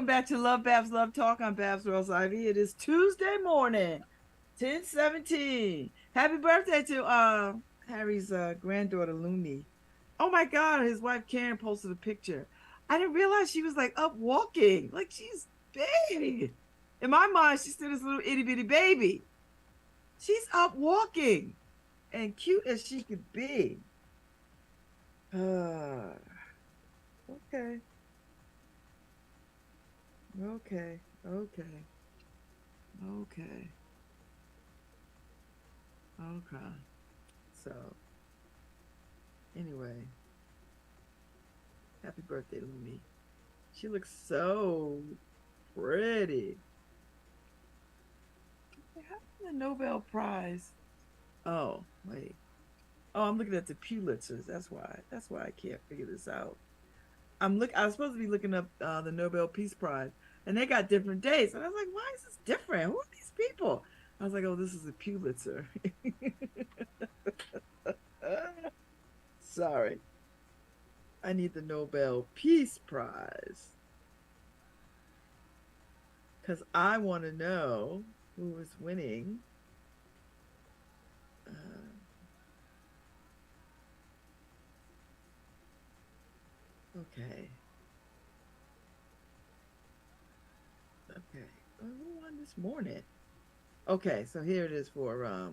back to Love Babz Love Talk. I'm Babz Rawls-Ivy. It is Tuesday morning, 10:17. Happy birthday to Harry's granddaughter Lumi. Oh my God, his wife Karen posted a picture. I didn't realize she was like up walking. Like she's big. In my mind, she's still this little itty bitty baby. She's up walking and cute as she could be. Okay. Okay. Okay. Okay. Okay. So, anyway, happy birthday, Lumi. She looks so pretty. How the Nobel Prize? Oh, wait. Oh, I'm looking at the Pulitzers. That's why. That's why I can't figure this out. I was supposed to be looking up the Nobel Peace Prize, and they got different dates. And I was like, why is this different? Who are these people? I was like, oh, this is a Pulitzer. Sorry. I need the Nobel Peace Prize. Because I want to know who is winning. Uh, okay. Okay. Who won this morning? Okay, so here it is for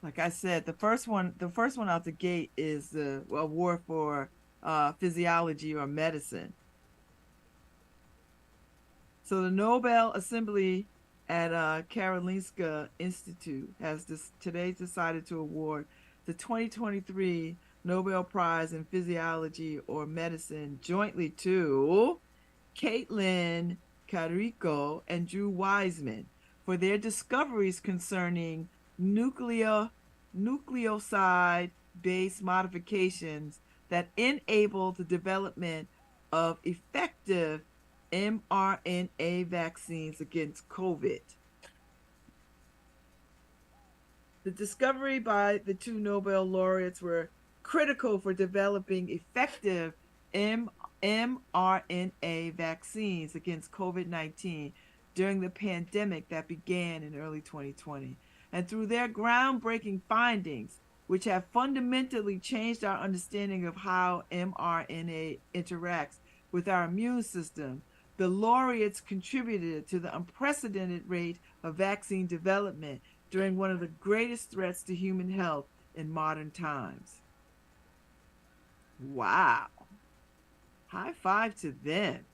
like I said, the first one out the gate is the award for physiology or medicine. So the Nobel Assembly at Karolinska Institute has today decided to award the 2023 Nobel Prize in Physiology or Medicine jointly to Caitlin Carrico and Drew Wiseman for their discoveries concerning nucleoside-based modifications that enable the development of effective mRNA vaccines against COVID. The discovery by the two Nobel laureates were critical for developing effective mRNA vaccines against COVID-19 during the pandemic that began in early 2020. And through their groundbreaking findings, which have fundamentally changed our understanding of how mRNA interacts with our immune system, the laureates contributed to the unprecedented rate of vaccine development during one of the greatest threats to human health in modern times. Wow. High five to them.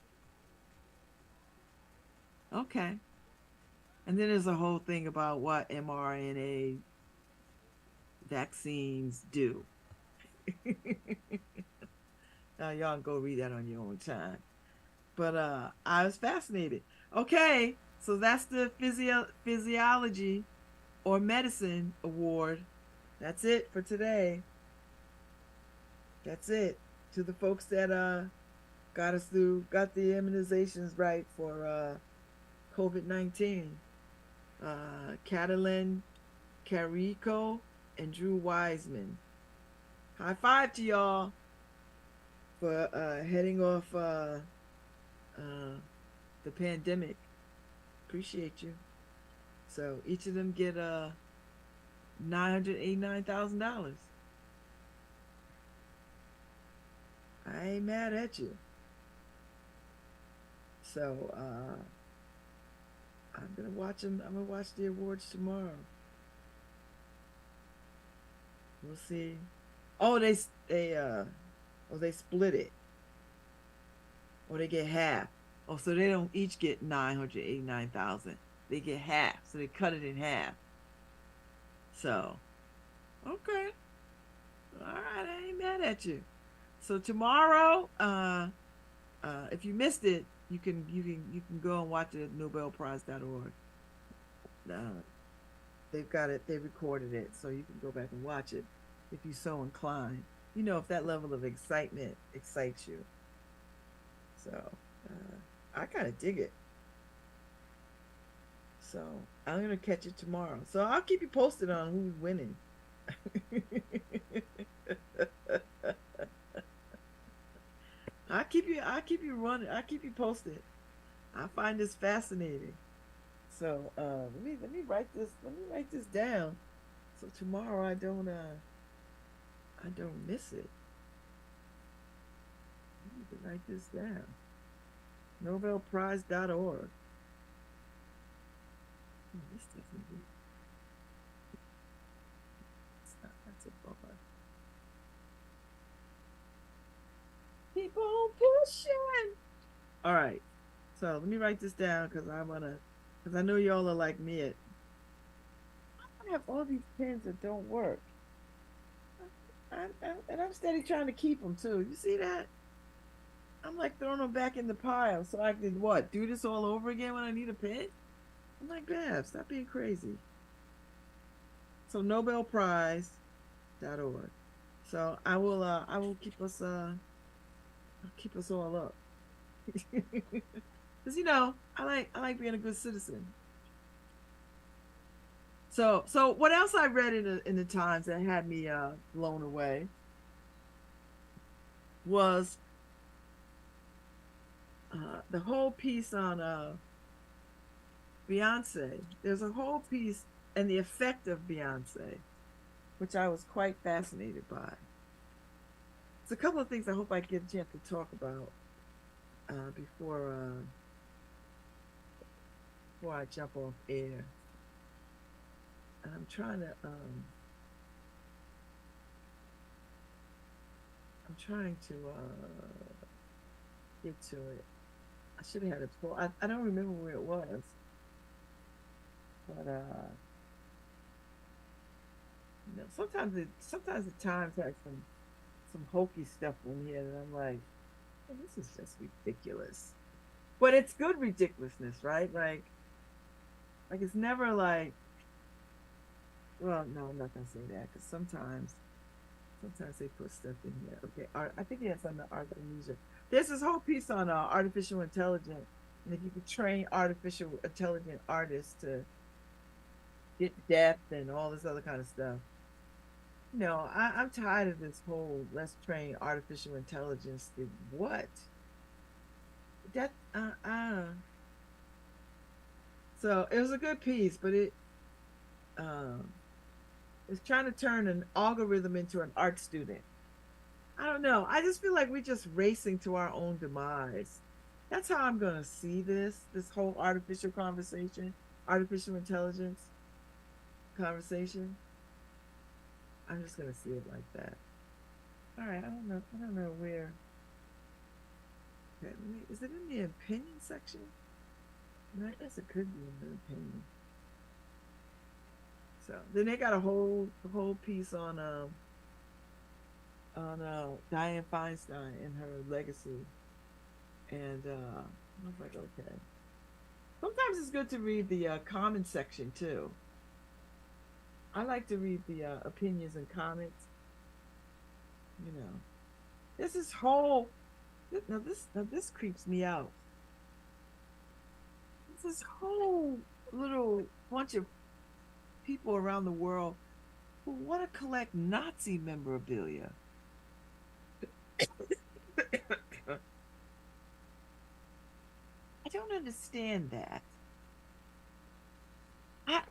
Okay. And then there's a whole thing about what mRNA vaccines do. Now y'all go read that on your own time. But I was fascinated. Okay, so that's the physiology or medicine award. That's it for today. That's it. To the folks that got us through, got the immunizations right for COVID-19. Catalin Carrico and Drew Wiseman. High five to y'all for heading off the pandemic. Appreciate you. So each of them get $989,000. I ain't mad at you. So I'm gonna watch them. I'm gonna watch the awards tomorrow. We'll see. Oh, they split it. Or they get half. Oh, so they don't each get 989,000. They get half. So they cut it in half. So, okay. All right, I ain't mad at you. So tomorrow, if you missed it, you can go and watch it at nobelprize.org. They've got it. They recorded it, so you can go back and watch it if you're so inclined. You know, if that level of excitement excites you. So I kind of dig it. So I'm gonna catch it tomorrow. So I'll keep you posted on who's winning. I'll keep you running. I'll keep you posted. I find this fascinating. So let me write this down. So tomorrow I don't miss it. I need to write this down. NobelPrize.org. Oh, this doesn't do. That's a bummer. Keep on pushing. All right. So let me write this down because I know y'all are like me. I have all these pens that don't work. And I'm steady trying to keep them too. You see that? I'm like throwing them back in the pile so I can what? Do this all over again when I need a pen? I'm like, Babz, stop being crazy. So NobelPrize.org. So I will keep us all up. Because I like being a good citizen. So what else I read in the Times that had me blown away was the whole piece on Beyonce. There's a whole piece and the effect of Beyonce, which I was quite fascinated by. It's a couple of things I hope I get a chance to talk about before I jump off air. I'm trying to get to it. I should have had it pull. I don't remember where it was, but sometimes the Times has some hokey stuff in here that I'm like, oh, this is just ridiculous. But it's good ridiculousness, right? Like it's never like, well, no, I'm not gonna say that because sometimes they put stuff in here. Okay, I think it's on the art and music. There's this whole piece on artificial intelligence, and if you could train artificial intelligent artists to get depth and all this other kind of stuff. No, I'm tired of this whole let's train artificial intelligence. What? That So it was a good piece, but it's trying to turn an algorithm into an art student. I don't know. I just feel like we're just racing to our own demise. That's how I'm gonna see this whole artificial intelligence conversation. I'm just gonna see it like that. All right, I don't know where. Okay, is it in the opinion section? No, I guess it could be in the opinion. So then they got a whole piece on Dianne Feinstein and her legacy, and I was like, okay. Sometimes it's good to read the comment section too. I like to read the opinions and comments. You know, this is whole. Now this creeps me out. This whole little bunch of people around the world who want to collect Nazi memorabilia. I don't understand that. I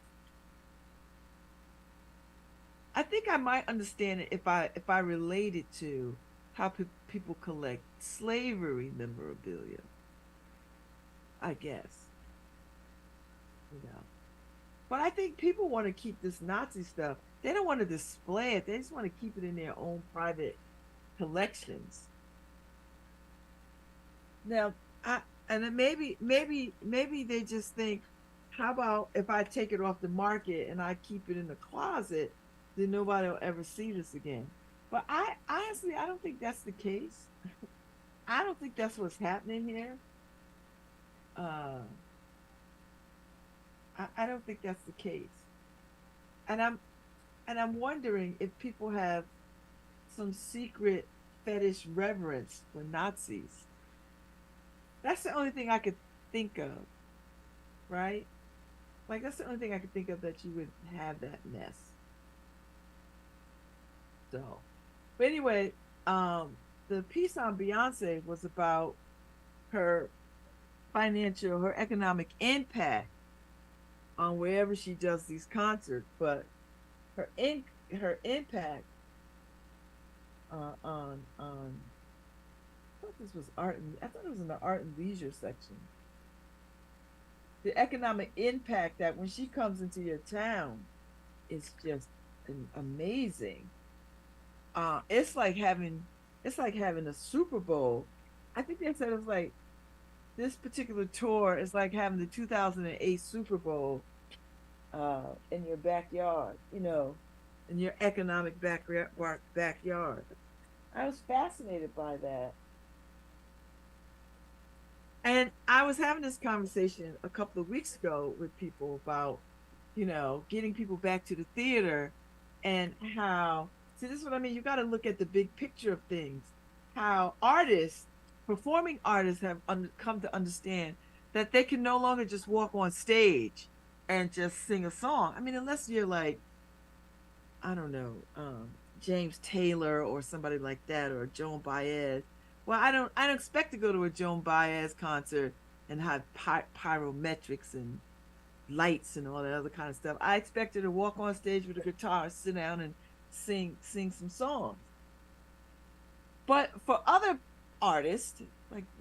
I think I might understand it if I relate it to how people collect slavery memorabilia. I guess, you know. But I think people want to keep this Nazi stuff. They don't want to display it. They just want to keep it in their own private collections. Now, and then maybe they just think, how about if I take it off the market and I keep it in the closet, then nobody will ever see this again. But I honestly I don't think that's the case. I don't think that's what's happening here. Uh, I don't think that's the case. And I'm wondering if people have some secret fetish reverence for Nazis. That's the only thing I could think of, right? Like that's the only thing I could think of that you would have that mess. So, but anyway, the piece on Beyonce was about her financial, her economic impact on wherever she does these concerts, but her in her impact on I thought this was art and I thought it was in the art and leisure section. The economic impact that when she comes into your town is just amazing. It's like having a Super Bowl. I think they said it was like this particular tour is like having the 2008 Super Bowl in your backyard, in your economic backyard. I was fascinated by that. And I was having this conversation a couple of weeks ago with people about, getting people back to the theater and how, see, this is what I mean. You got to look at the big picture of things, how artists, performing artists have come to understand that they can no longer just walk on stage and just sing a song. I mean, unless you're like, I don't know, James Taylor or somebody like that, or Joan Baez. Well, I don't expect to go to a Joan Baez concert and have pyrometrics and lights and all that other kind of stuff. I expect her to walk on stage with a guitar, sit down and sing some songs. But for other artists,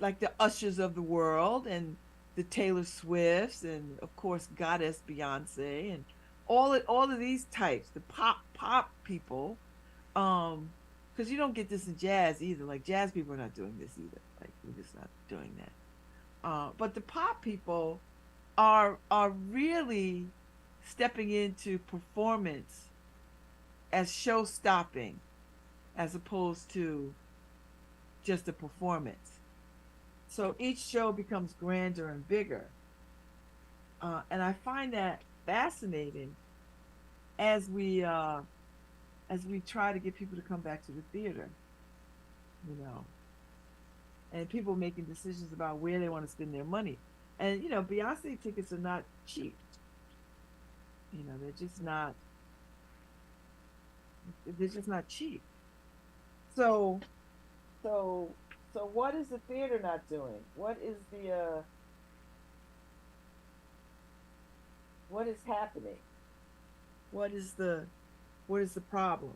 like the Ushers of the world and the Taylor Swifts and of course Goddess Beyonce and all of these types, the pop people, because you don't get this in jazz either. Like jazz people are not doing this either. Like we're just not doing that. But the pop people are really stepping into performance as show stopping as opposed to just a performance. So each show becomes grander and bigger. And I find that fascinating as we try to get people to come back to the theater, you know, and people making decisions about where they want to spend their money. And Beyonce tickets are not cheap. They're just not. They're just not cheap. So, so, so, what is the theater not doing? What is happening? What is the problem?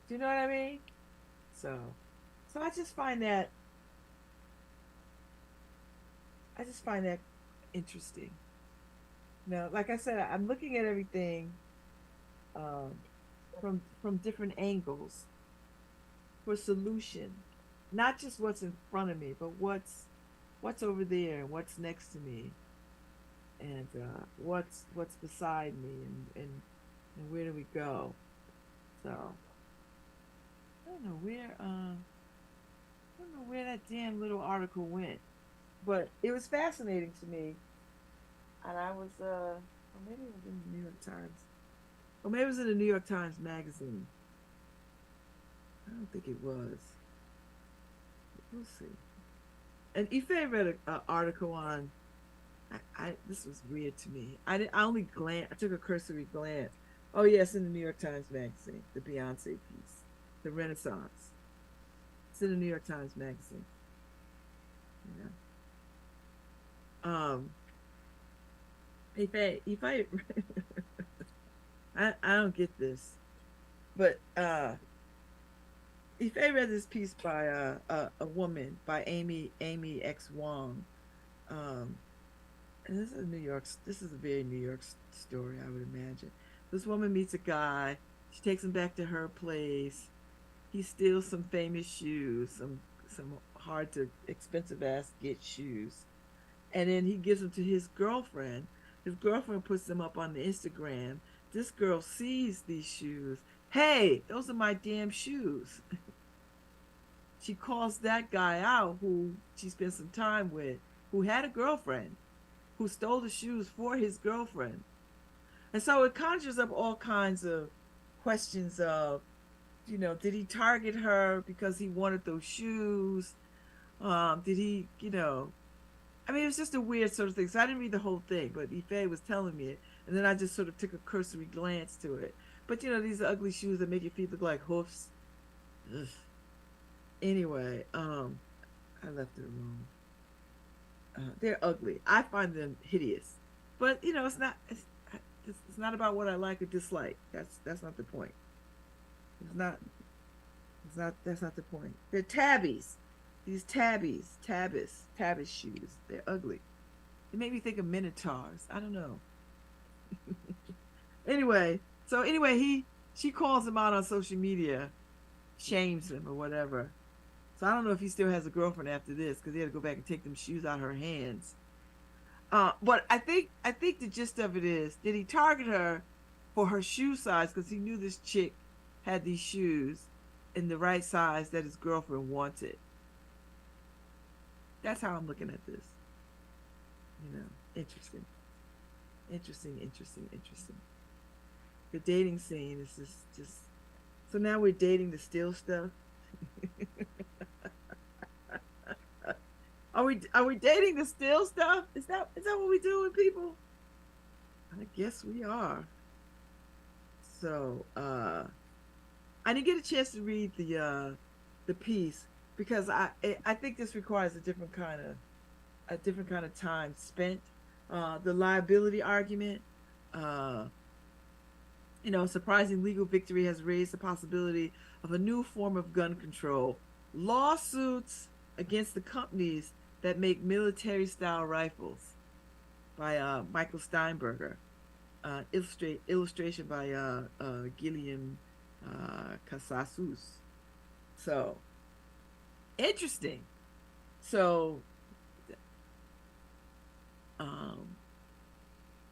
Do you know what I mean? So, so I just find that interesting. Like I said, I'm looking at everything um, from different angles for solution, not just what's in front of me, but what's over there and what's next to me, and what's beside me, and where do we go? So I don't know where I don't know where that damn little article went, but it was fascinating to me, and I was or maybe it was in the New York Times, or maybe it was in the New York Times magazine. I don't think it was. We'll see. And Ife read an article on. This was weird to me. I only I took a cursory glance. Oh yes, in the New York Times magazine, the Beyonce piece, the Renaissance. It's in the New York Times magazine. Yeah. If I, I don't get this, but if I read this piece by a woman by Amy X Wong, um, and this is a very New York story, I would imagine. This woman meets a guy. She takes him back to her place. He steals some famous shoes, some hard to expensive ass get shoes, and then he gives them to his girlfriend. His girlfriend puts them up on the Instagram. This girl sees these shoes. Hey, those are my damn shoes. She calls that guy out who she spent some time with, who had a girlfriend, who stole the shoes for his girlfriend. And so it conjures up all kinds of questions of, did he target her because he wanted those shoes? Did he, I mean, it was just a weird sort of thing. So I didn't read the whole thing, but Ife was telling me it. And then I just sort of took a cursory glance to it. But, these are ugly shoes that make your feet look like hoofs. Ugh. Anyway, I left it alone. They're ugly. I find them hideous. But it's not about what I like or dislike. That's not the point. It's not it's not that's not the point. They're tabbies. These tabbis shoes. They're ugly. It made me think of minotaurs. I don't know. Anyway, she calls him out on social media, shames him or whatever. So I don't know if he still has a girlfriend after this because he had to go back and take them shoes out of her hands. But I think the gist of it is, did he target her for her shoe size because he knew this chick had these shoes in the right size that his girlfriend wanted? That's how I'm looking at this. Interesting, interesting. The dating scene is just. So now we're dating the still stuff. Are we dating the still stuff? Is that what we do with people? I guess we are. So I didn't get a chance to read the piece because I think this requires a different kind of time spent. The liability argument, uh, surprising legal victory has raised the possibility of a new form of gun control. Lawsuits against the companies that make military style rifles by Michael Steinberger. Illustration by Gilliam Casasus. So interesting. So um,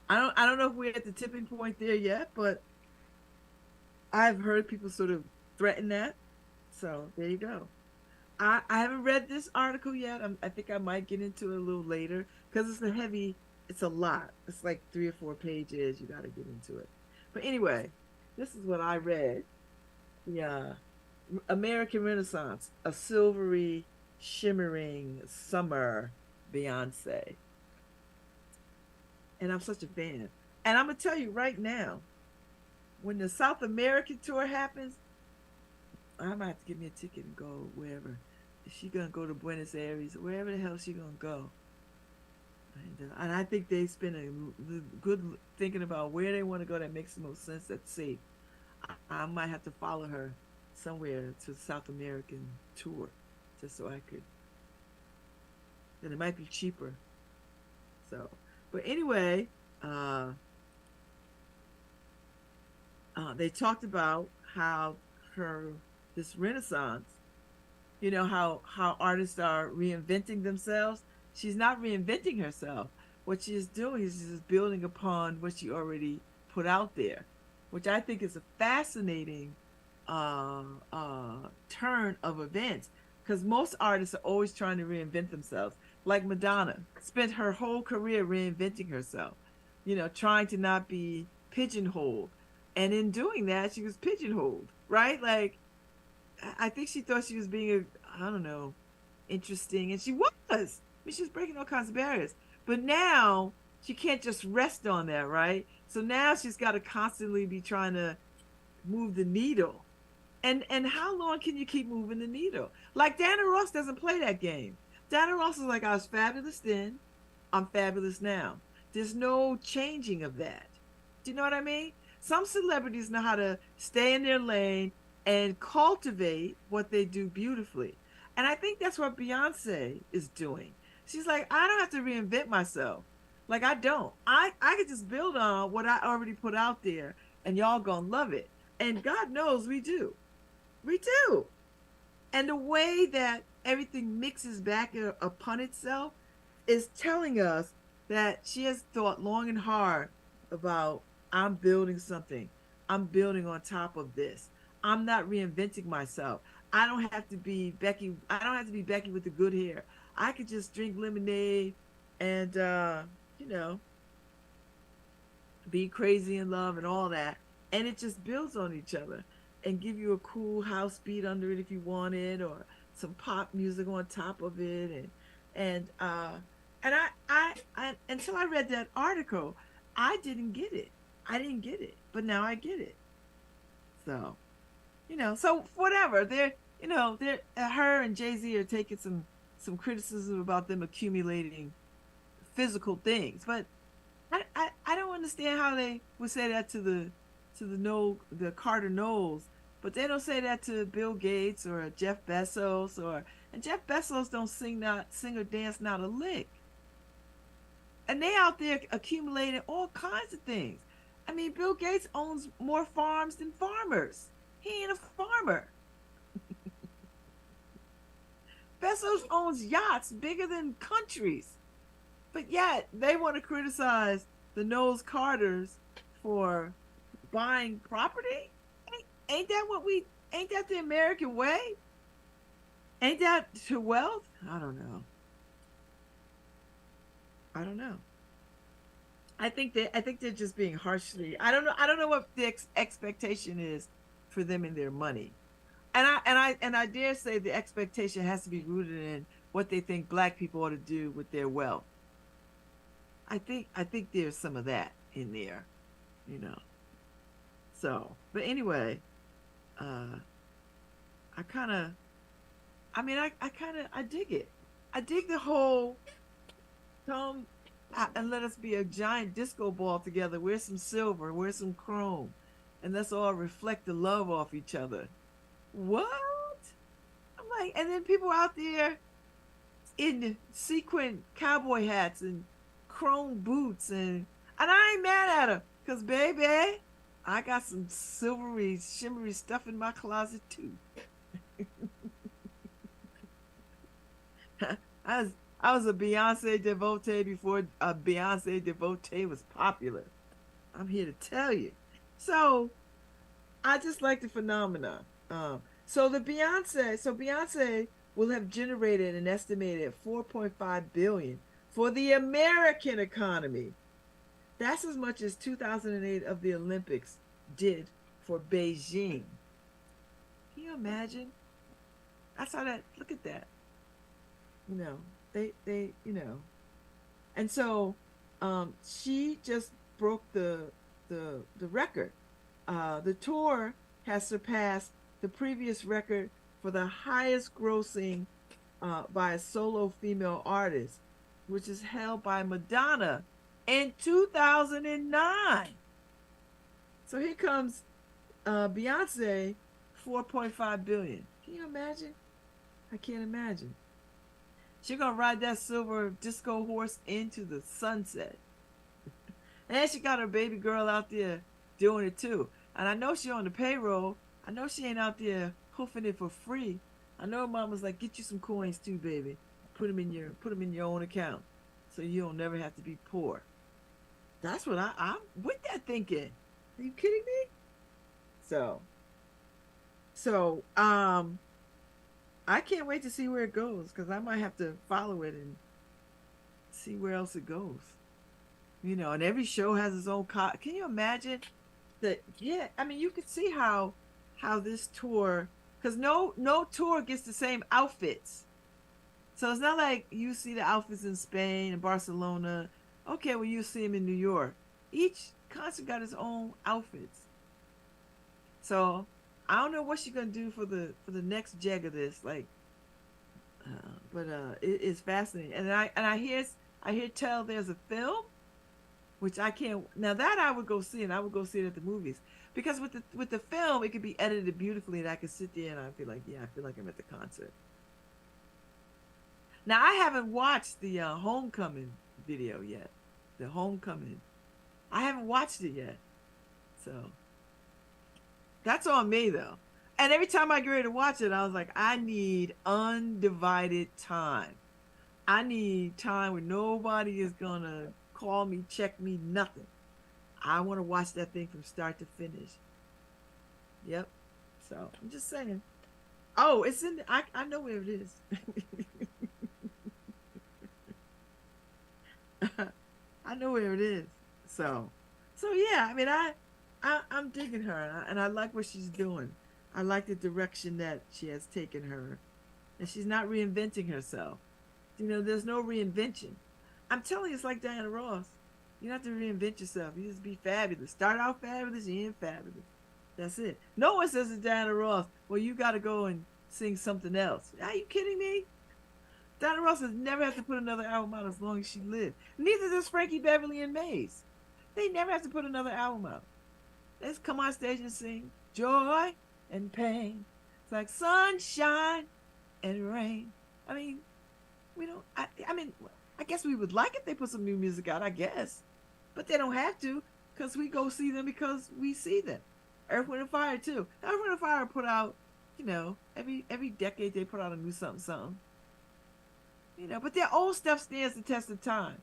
I don't know if we're at the tipping point there yet, but I've heard people sort of threaten that. So there you go. I haven't read this article yet. I think I might get into it a little later because it's a lot. It's like 3 or 4 pages. You got to get into it. But anyway, this is what I read. The American Renaissance, a silvery, shimmering summer Beyonce. And I'm such a fan. And I'm going to tell you right now, when the South American tour happens, I might have to get me a ticket and go wherever. If she gonna go to Buenos Aires, wherever the hell she gonna go. And I think they spend a good thinking about where they want to go that makes the most sense, that's safe. I might have to follow her somewhere to the South American tour, just so I could. And it might be cheaper. So, but anyway, they talked about how her this Renaissance, how artists are reinventing themselves. She's not reinventing herself. What she is doing is just building upon what she already put out there, which I think is a fascinating turn of events. Because most artists are always trying to reinvent themselves. Like Madonna spent her whole career reinventing herself, trying to not be pigeonholed. And in doing that, she was pigeonholed, right? Like, I think she thought she was being, I don't know, interesting. And she was. I mean, she was breaking all kinds of barriers. But now she can't just rest on that, right? So now she's got to constantly be trying to move the needle. And how long can you keep moving the needle? Like Diana Ross doesn't play that game. Diana Ross is like, I was fabulous then, I'm fabulous now. There's no changing of that. Do you know what I mean? Some celebrities know how to stay in their lane and cultivate what they do beautifully. And I think that's what Beyonce is doing. She's like, I don't have to reinvent myself. Like, I don't. I could just build on what I already put out there and y'all gonna love it. And God knows we do. We do. And the way that everything mixes back upon itself is telling us that she has thought long and hard about, I'm building something. I'm building on top of this. I'm not reinventing myself. I don't have to be Becky. I don't have to be Becky with the good hair. I could just drink lemonade and, you know, be crazy in love and all that. And it just builds on each other and give you a cool house beat under it if you want it, or some pop music on top of it. And I until I read that article, I didn't get it. I didn't get it, but now I get it. So, so whatever. They're her and Jay-Z are taking some criticism about them accumulating physical things. But I don't understand how they would say that to the Carter Knowles, but they don't say that to Bill Gates or Jeff Bezos, and Jeff Bezos don't sing or dance not a lick. And they out there accumulating all kinds of things. I mean, Bill Gates owns more farms than farmers. He ain't a farmer. Bezos owns yachts bigger than countries. But yet, they want to criticize the Knowles Carters for buying property? Ain't that the American way? Ain't that to wealth? I don't know. I think they're just being harshly. I don't know what the expectation is for them and their money. And I dare say the expectation has to be rooted in what they think black people ought to do with their wealth. I think there's some of that in there, you know. So, but anyway, I dig it. I dig the whole come and let us be a giant disco ball together. Wear some silver, wear some chrome, and let's all reflect the love off each other. What? I'm like, and then people out there in sequin cowboy hats and chrome boots, and I ain't mad at them, because baby, I got some silvery, shimmery stuff in my closet too. I was a Beyonce devotee before a Beyonce devotee was popular. I'm here to tell you. So I just like the phenomenon. So Beyonce will have generated an estimated 4.5 billion for the American economy. That's as much as 2008 of the Olympics did for Beijing. Can you imagine? That's how that. Look at that. You know, they you know, and so she just broke the record. The tour has surpassed the previous record for the highest grossing by a solo female artist, which is held by Madonna in 2009. So here comes Beyonce, 4.5 billion. Can you imagine? I can't imagine. She's gonna ride that silver disco horse into the sunset. And she got her baby girl out there doing it too. And I know she on the payroll. I know she ain't out there hoofing it for free. I know her mama's like, get you some coins too, baby. Put them in your own account, so you'll never have to be poor. That's what I'm with that thinking. Are you kidding me? So I can't wait to see where it goes, because I might have to follow it and see where else it goes. You know, and every show has its own can you imagine that? Yeah, I mean, you could see how this tour, because no tour gets the same outfits. So it's not like you see the outfits in Spain and Barcelona. Okay, well, you see them in New York. Each concert got its own outfits. So I don't know what she's gonna do for the next jeg of this, like, but it is fascinating. And I hear tell there's a film, which I can't. Now that I would go see, and I would go see it at the movies, because with the film it could be edited beautifully, and I could sit there and I feel like, yeah, I feel like I'm at the concert. Now I haven't watched the Homecoming video yet. The Homecoming, I haven't watched it yet, so. That's on me though. And every time I get ready to watch it, I was like, I need undivided time. I need time where nobody is gonna call me, check me, nothing. I want to watch that thing from start to finish. Yep. So I'm just saying. Oh, it's in. I know where it is. I know where it is. So yeah. I mean, I'm digging her, and I like what she's doing. I like the direction that she has taken her, and she's not reinventing herself. You know, there's no reinvention. I'm telling you, it's like Diana Ross. You don't have to reinvent yourself. You just be fabulous. Start out fabulous, you end fabulous. That's it. No one says to Diana Ross, well, you got to go and sing something else. Are you kidding me? Donna Ross has never had to put another album out as long as she lived. Neither does Frankie Beverly and Maze. They never have to put another album out. They just come on stage and sing joy and pain. It's like sunshine and rain. I mean, we don't. I mean, I guess we would like if they put some new music out. I guess, but they don't have to because we go see them because we see them. Earth, Wind and Fire too. Earth, Wind and Fire put out, every decade they put out a new something something. But their old stuff stands the test of time.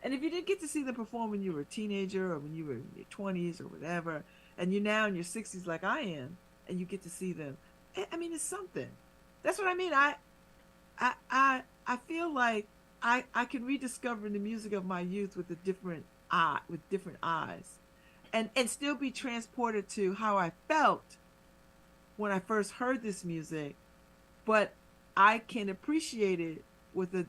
And if you didn't get to see them perform when you were a teenager or when you were in your 20s or whatever, and you're now in your 60s like I am, and you get to see them, I mean, it's something. That's what I mean. I feel like I can rediscover the music of my youth with with different eyes, and still be transported to how I felt when I first heard this music, but I can appreciate it with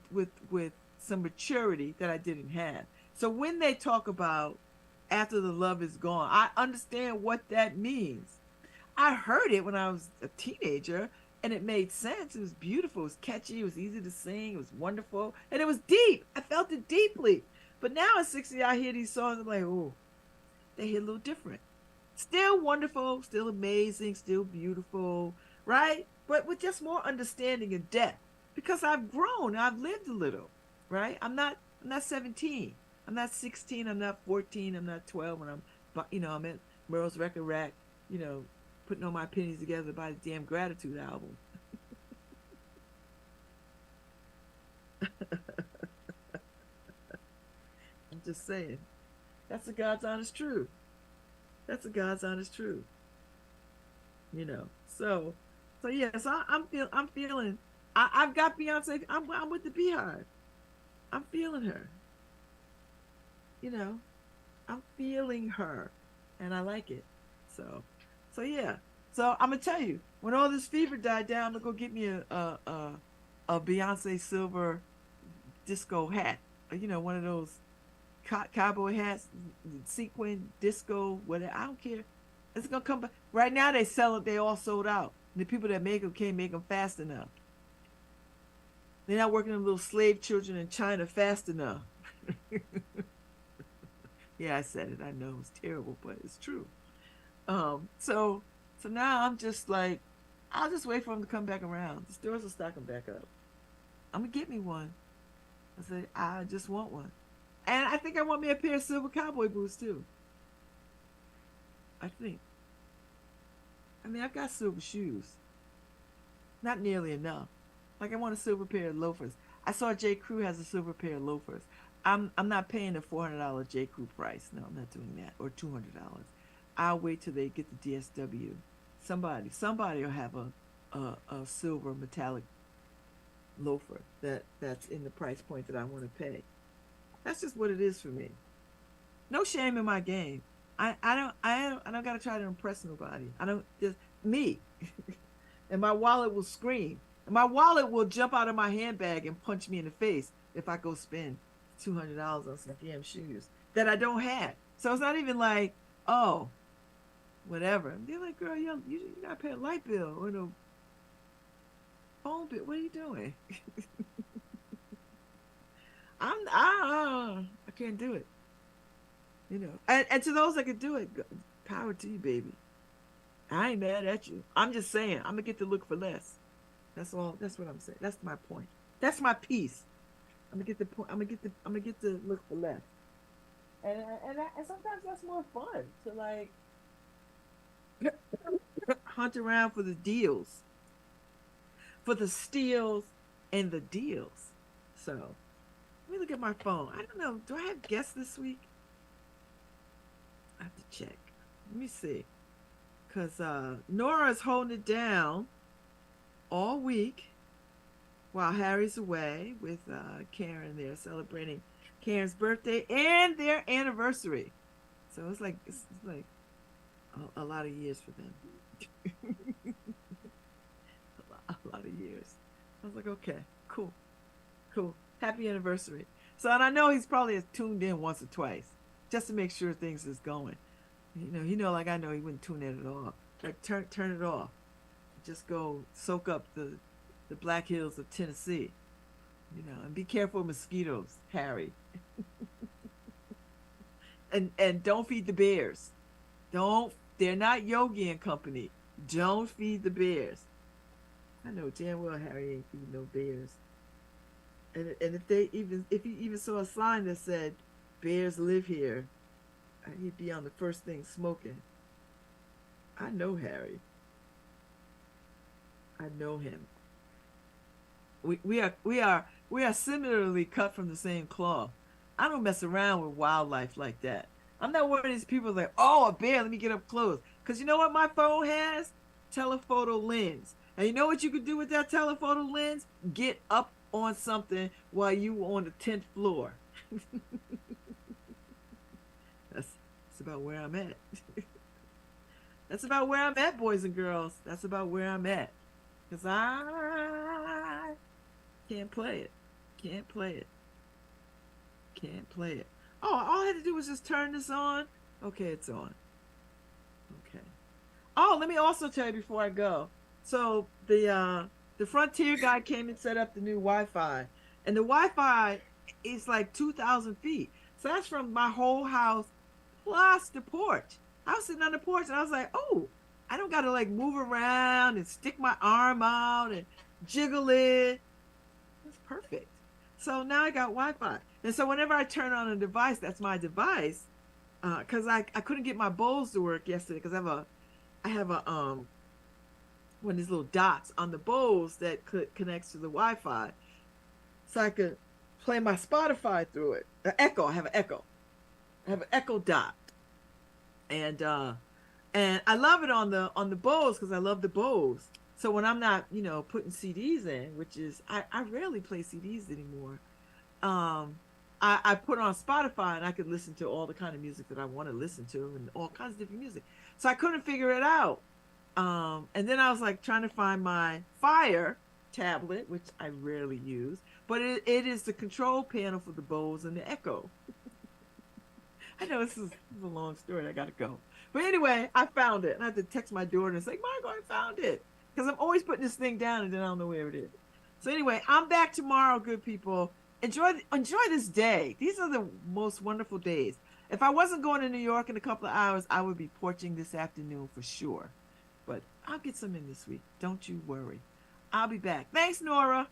some maturity that I didn't have. So when they talk about after the love is gone, I understand what that means. I heard it when I was a teenager and it made sense. It was beautiful, it was catchy, it was easy to sing, it was wonderful, and it was deep. I felt it deeply. But now at 60, I hear these songs, I'm like, oh, they hit a little different. Still wonderful, still amazing, still beautiful, right? But with just more understanding and depth. Because I've grown, I've lived a little, right? I'm not 17. I'm not 16, I'm not 14, I'm not 12 when I'm at Merle's record rack, putting all my pennies together to buy the damn Gratitude album. I'm just saying. That's the God's honest truth. That's the God's honest truth. So yeah, so I'm feeling I've got Beyonce. I'm with the Beehive. I'm feeling her. I'm feeling her, and I like it. So yeah. So I'm gonna tell you, when all this fever died down, I'm gonna go get me a Beyonce silver disco hat. One of those cowboy hats, sequin disco, whatever. I don't care. It's gonna come back. Right now they sell it. They all sold out. And the people that make them can't make them fast enough. They're not working on little slave children in China fast enough. Yeah, I said it. I know it's terrible, but it's true. So now I'm just like, I'll just wait for them to come back around. The stores will stock them back up. I'm gonna get me one. I said, I just want one. And I think I want me a pair of silver cowboy boots too. I think. I mean, I've got silver shoes. Not nearly enough. Like I want a silver pair of loafers. I saw J. Crew has a silver pair of loafers. I'm not paying the $400 J. Crew price. No, I'm not doing that. Or $200. I'll wait till they get the DSW. Somebody will have a silver metallic loafer that's in the price point that I want to pay. That's just what it is for me. No shame in my game. I don't gotta try to impress nobody. I don't just me. And my wallet will scream. And my wallet will jump out of my handbag and punch me in the face if I go spend $200 on some damn shoes that I don't have. So it's not even like, oh, whatever. They're like, girl, you gotta pay a light bill or no phone bill. What are you doing? I can't do it. And to those that can do it, power to you, baby. I ain't mad at you. I'm just saying, I'm gonna get to look for less. That's all. That's what I'm saying. That's my point. That's my piece. I'm gonna get the point. I'm gonna get to look for less. And sometimes that's more fun to like hunt around for the deals, for the steals and the deals. So let me look at my phone. I don't know. Do I have guests this week? I have to check. Let me see. Because Nora's holding it down all week while Harry's away with Karen. They're celebrating Karen's birthday and their anniversary. So it's like a lot of years for them. a lot of years. I was like, okay, cool. Happy anniversary. So, and I know he's probably tuned in once or twice just to make sure things is going. Like I know he wouldn't tune in at all. Like turn it off. Just go soak up the Black Hills of Tennessee. You know, and be careful of mosquitoes, Harry. And don't feed the bears. Don't. They're not Yogi and company. Don't feed the bears. I know damn well Harry ain't feeding no bears. And if he even saw a sign that said bears live here, he'd be on the first thing smoking. I know Harry. I know him. We are similarly cut from the same cloth. I don't mess around with wildlife like that. I'm not one of these people like, oh, a bear, let me get up close. Because you know what my phone has? Telephoto lens. And you know what you could do with that telephoto lens? Get up on something while you were on the 10th floor. That's about where I'm at. That's about where I'm at, boys and girls. That's about where I'm at. Because I can't play it. Can't play it. Can't play it. Oh, all I had to do was just turn this on. Okay, it's on. Okay. Oh, let me also tell you before I go. So the Frontier guy came and set up the new Wi-Fi, and the Wi-Fi is like 2,000 feet. So that's from my whole house plus the porch. I was sitting on the porch and I was like, oh, I don't gotta like move around and stick my arm out and jiggle it. It's perfect. So now I got Wi-Fi, and so whenever I turn on a device, that's my device. Because I couldn't get my bowls to work yesterday because I have a one of these little dots on the bowls that connects to the Wi-Fi, so I could play my Spotify through it. Echo. I have an Echo. I have an Echo dot, and I love it on the Bose because I love the Bose. So when I'm not, putting CDs in, which is I rarely play CDs anymore. I put on Spotify and I could listen to all the kind of music that I want to listen to and all kinds of different music. So I couldn't figure it out. And then I was like trying to find my Fire tablet, which I rarely use, but it is the control panel for the Bose and the Echo. I know this is a long story. I gotta go. But anyway, I found it. And I had to text my daughter and say, Margot, I found it. Because I'm always putting this thing down and then I don't know where it is. So anyway, I'm back tomorrow, good people. Enjoy this day. These are the most wonderful days. If I wasn't going to New York in a couple of hours, I would be porching this afternoon for sure. But I'll get some in this week. Don't you worry. I'll be back. Thanks, Nora.